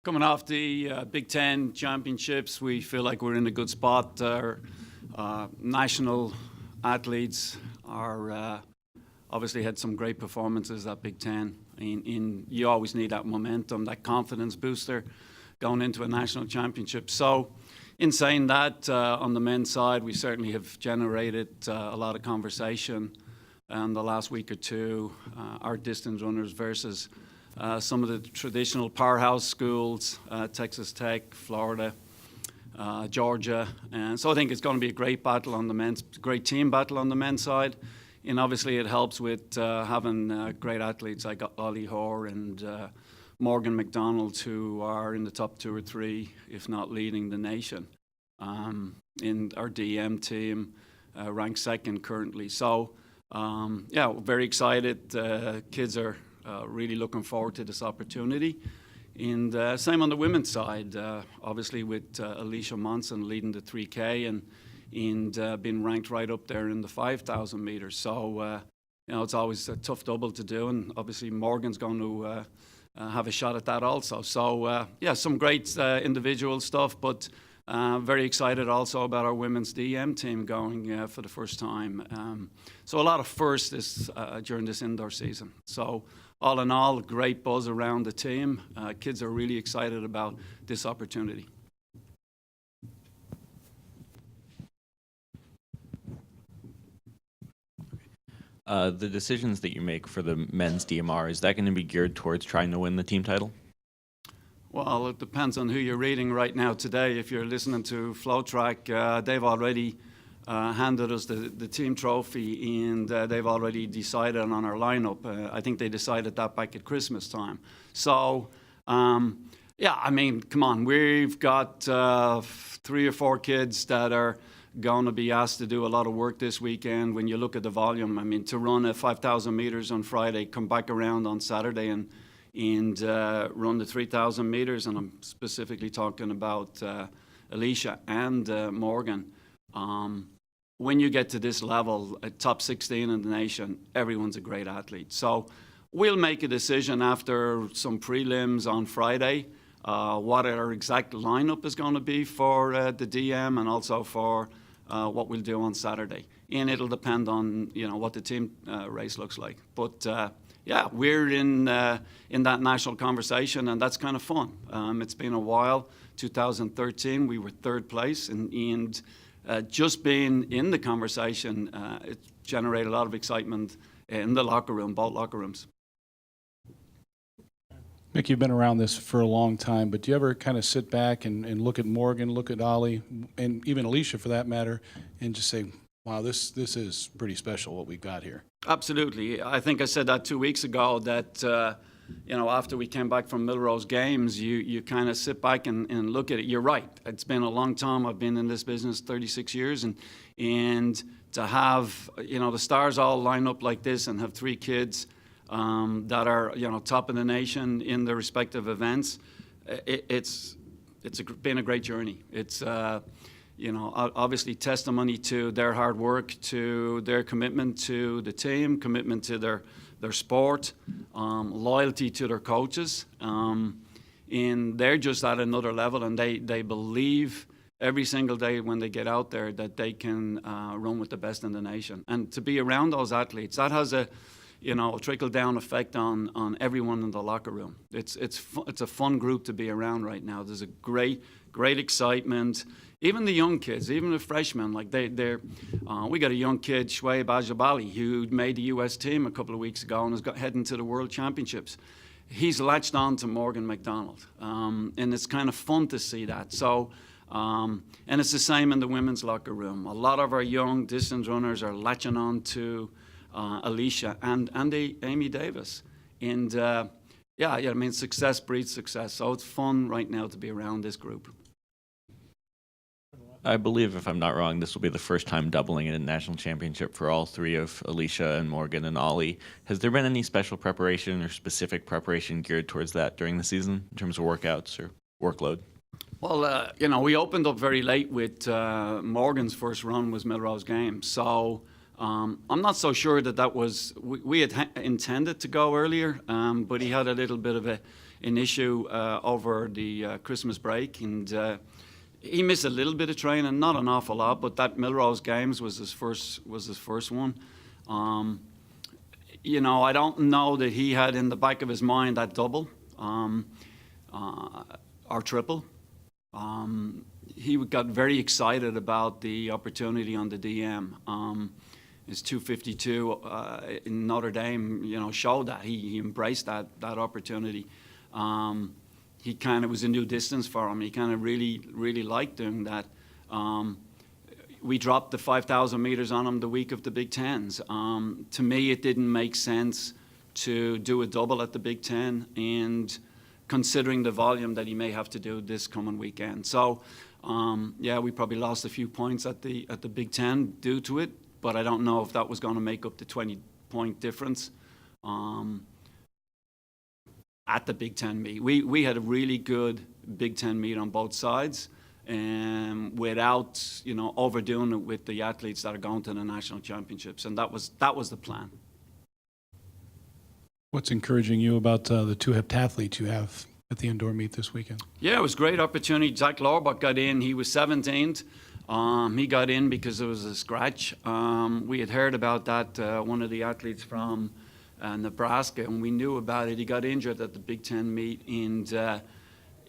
Coming off the Big Ten championships, we feel like we're in a good spot. Our national athletes are obviously had some great performances at Big Ten. You always need that momentum, that confidence booster going into a national championship. So in saying that, on the men's side, we certainly have generated a lot of conversation in the last week or two, our distance runners versus some of the traditional powerhouse schools, Texas Tech, Florida, Georgia. And so I think it's going to be a great battle on the men's, great team battle on the men's side. And obviously it helps with having great athletes like Ollie Hoare and Morgan McDonald, who are in the top 2 or 3, if not leading the nation. In our DM team, ranked 2nd currently. So, yeah, very excited. Kids are really looking forward to this opportunity. And same on the women's side, obviously with Alicia Monson leading the 3K and being ranked right up there in the 5,000 meters. So, you know, it's always a tough double to do, and obviously Morgan's going to have a shot at that also. So, yeah, some great individual stuff, but very excited also about our women's DM team going for the first time. So a lot of firsts during this indoor season. So all in all, great buzz around the team. Kids are really excited about this opportunity. The decisions that you make for the men's DMR, is that going to be geared towards trying to win the team title? Well, it depends on who you're reading right now today. If you're listening to FlowTrack, they've already handed us the team trophy, and they've already decided on our lineup. I think they decided that back at Christmas time. So, yeah, I mean, come on. We've got 3 or 4 kids that are going to be asked to do a lot of work this weekend. When you look at the volume, I mean, to run a 5,000 meters on Friday, come back around on Saturday and run the 3,000 meters, and I'm specifically talking about Alicia and Morgan. When you get to this level, top 16 in the nation, everyone's a great athlete. So we'll make a decision after some prelims on Friday, what our exact lineup is going to be for the DM and also for what we'll do on Saturday. And it'll depend on, you know, what the team race looks like. But yeah, we're in that national conversation, and that's kind of fun. It's been a while. 2013, we were 3rd place, and just being in the conversation, it generated a lot of excitement in the locker room, both locker rooms. Mick, you've been around this for a long time, but do you ever kind of sit back and look at Morgan, look at Ollie, and even Alicia for that matter, and just say, wow, this is pretty special what we've got here? Absolutely. I think I said that 2 weeks ago that, you know, after we came back from Milrose Games, you kind of sit back and look at it. You're right. It's been a long time. I've been in this business 36 years. And to have, you know, the stars all line up like this and have 3 kids that are, you know, top of the nation in their respective events, it's been a great journey. It's you know, obviously testimony to their hard work, to their commitment to the team, commitment to their sport, loyalty to their coaches. And they're just at another level, and they believe every single day when they get out there that they can run with the best in the nation. And to be around those athletes, that has a, you know, a trickle-down effect on everyone in the locker room. It's a fun group to be around right now. There's a great excitement. Even the young kids, even the freshmen, like we got a young kid, Shoaib Ajabali, who made the U.S. team a couple of weeks ago and is heading to the World Championships. He's latched on to Morgan McDonald, and it's kind of fun to see that. So, and it's the same in the women's locker room. A lot of our young distance runners are latching on to Alicia and Amy Davis. And yeah, I mean, success breeds success. So it's fun right now to be around this group. I believe, if I'm not wrong, this will be the first time doubling in a national championship for all 3 of Alicia and Morgan and Ollie. Has there been any special preparation or specific preparation geared towards that during the season in terms of workouts or workload? Well, you know, we opened up very late with Morgan's first run was Milrose Games. So I'm not so sure that was, we had intended to go earlier, but he had a little bit of an issue over the Christmas break, and he missed a little bit of training, not an awful lot, but that Melrose Games was his first one. You know, I don't know that he had in the back of his mind that double or triple. He got very excited about the opportunity on the DM. His 252 in Notre Dame, you know, showed that he embraced that opportunity. He kind of was a new distance for him. He kind of really liked doing that. We dropped the 5,000 meters on him the week of the Big Tens. To me, it didn't make sense to do a double at the Big Ten, and considering the volume that he may have to do this coming weekend. So, yeah, we probably lost a few points at the Big Ten due to it, but I don't know if that was going to make up the 20-point difference at the Big Ten meet. We had a really good Big Ten meet on both sides, without, you know, overdoing it with the athletes that are going to the national championships, and that was the plan. What's encouraging you about the two heptathletes you have at the indoor meet this weekend? Yeah, it was a great opportunity. Zach Lorbach got in. He was 17th. He got in because it was a scratch. We had heard about that, one of the athletes from Nebraska, and we knew about it. He got injured at the Big Ten meet, and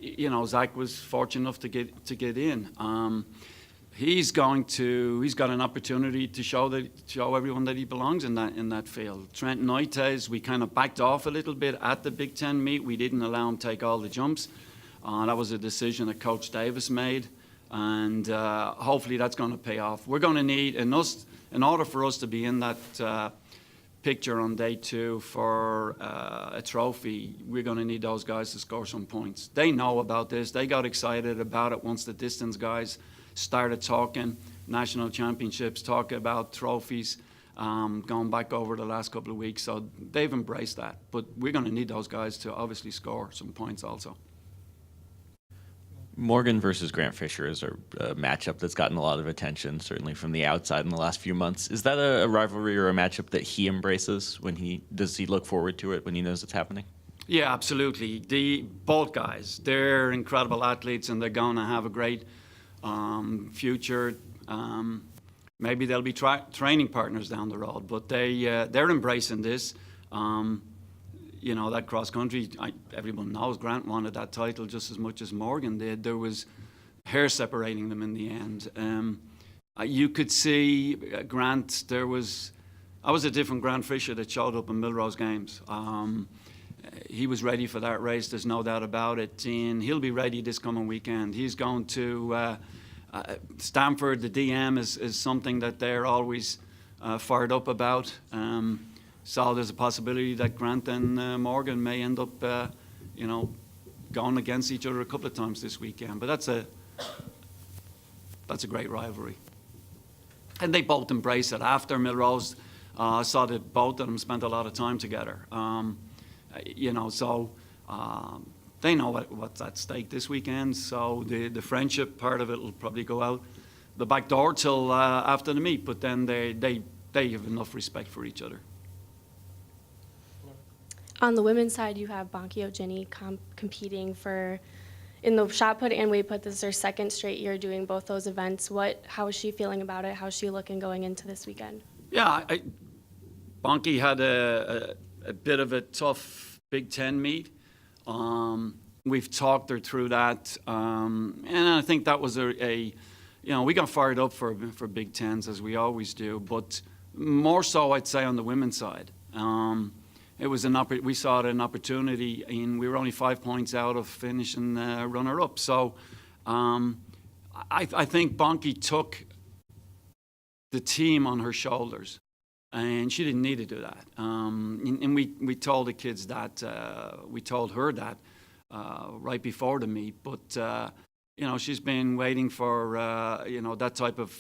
you know, Zach was fortunate enough to get in. He's got an opportunity to show everyone that he belongs in that field. Trent Noites, we kind of backed off a little bit at the Big Ten meet. We didn't allow him to take all the jumps. That was a decision that Coach Davis made, and hopefully that's going to pay off. We're going to need, in order for us to be in that picture on day 2 for a trophy, we're going to need those guys to score some points. They know about this. They got excited about it once the distance guys started talking national championships, talking about trophies, going back over the last couple of weeks. So they've embraced that. But we're going to need those guys to obviously score some points also. Morgan versus Grant Fisher is a matchup that's gotten a lot of attention, certainly from the outside in the last few months. Is that a rivalry or a matchup that he embraces? Does he look forward to it when he knows it's happening? Yeah, absolutely. Both guys, they're incredible athletes, and they're going to have a great future. Maybe they'll be training partners down the road, but they're embracing this. You know, that cross country, everyone knows Grant wanted that title just as much as Morgan did. There was hair separating them in the end. You could see Grant, I was a different Grant Fisher that showed up in Melrose Games. He was ready for that race, there's no doubt about it, and he'll be ready this coming weekend. He's going to Stanford. The DM is something that they're always fired up about. So there's a possibility that Grant and Morgan may end up, you know, going against each other a couple of times this weekend. But that's a great rivalry. And they both embrace it. After Melrose, saw that both of them spent a lot of time together. You know, so they know what's at stake this weekend. So the friendship part of it will probably go out the back door till after the meet. But then they have enough respect for each other. On the women's side, you have Bonke Ojini competing in the shot put and weight put. This is her second straight year doing both those events. How is she feeling about it? How's she looking going into this weekend? Yeah, Bonke had a bit of a tough Big Ten meet. We've talked her through that, and I think that was you know, we got fired up for Big Tens as we always do, but more so I'd say on the women's side. It was we saw it an opportunity, and we were only 5 points out of finishing runner-up. So I think Bonke took the team on her shoulders, and she didn't need to do that. And we told the kids that, we told her that right before the meet. But you know, she's been waiting for you know, that type of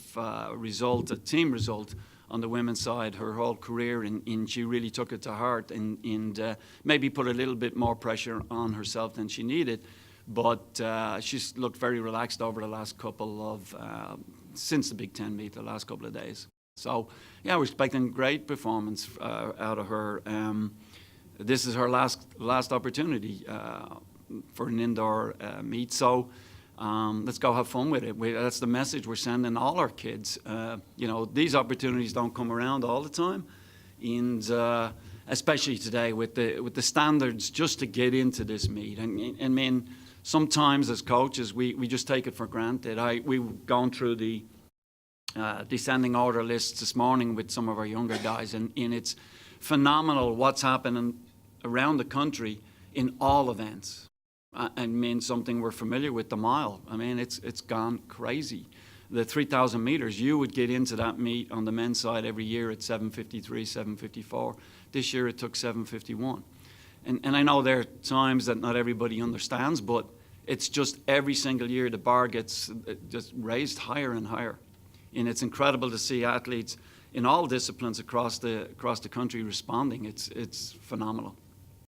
result, a team result, on the women's side her whole career, and she really took it to heart and maybe put a little bit more pressure on herself than she needed. But she's looked very relaxed over the last couple of, since the Big Ten meet, the last couple of days. So, yeah, we're expecting great performance out of her. this is her last opportunity for an indoor meet. So let's go have fun with it. That's the message we're sending all our kids. These opportunities don't come around all the time, and especially today with the standards just to get into this meet. I mean, sometimes as coaches we just take it for granted. We've gone through the descending order lists this morning with some of our younger guys, and it's phenomenal what's happening around the country in all events. I mean, something we're familiar with, the mile. I mean, it's gone crazy. The 3,000 meters, you would get into that meet on the men's side every year at 7:53, 7:54. This year it took 7:51. And I know there are times that not everybody understands, but it's just every single year the bar gets just raised higher and higher. And it's incredible to see athletes in all disciplines across the country responding. It's phenomenal.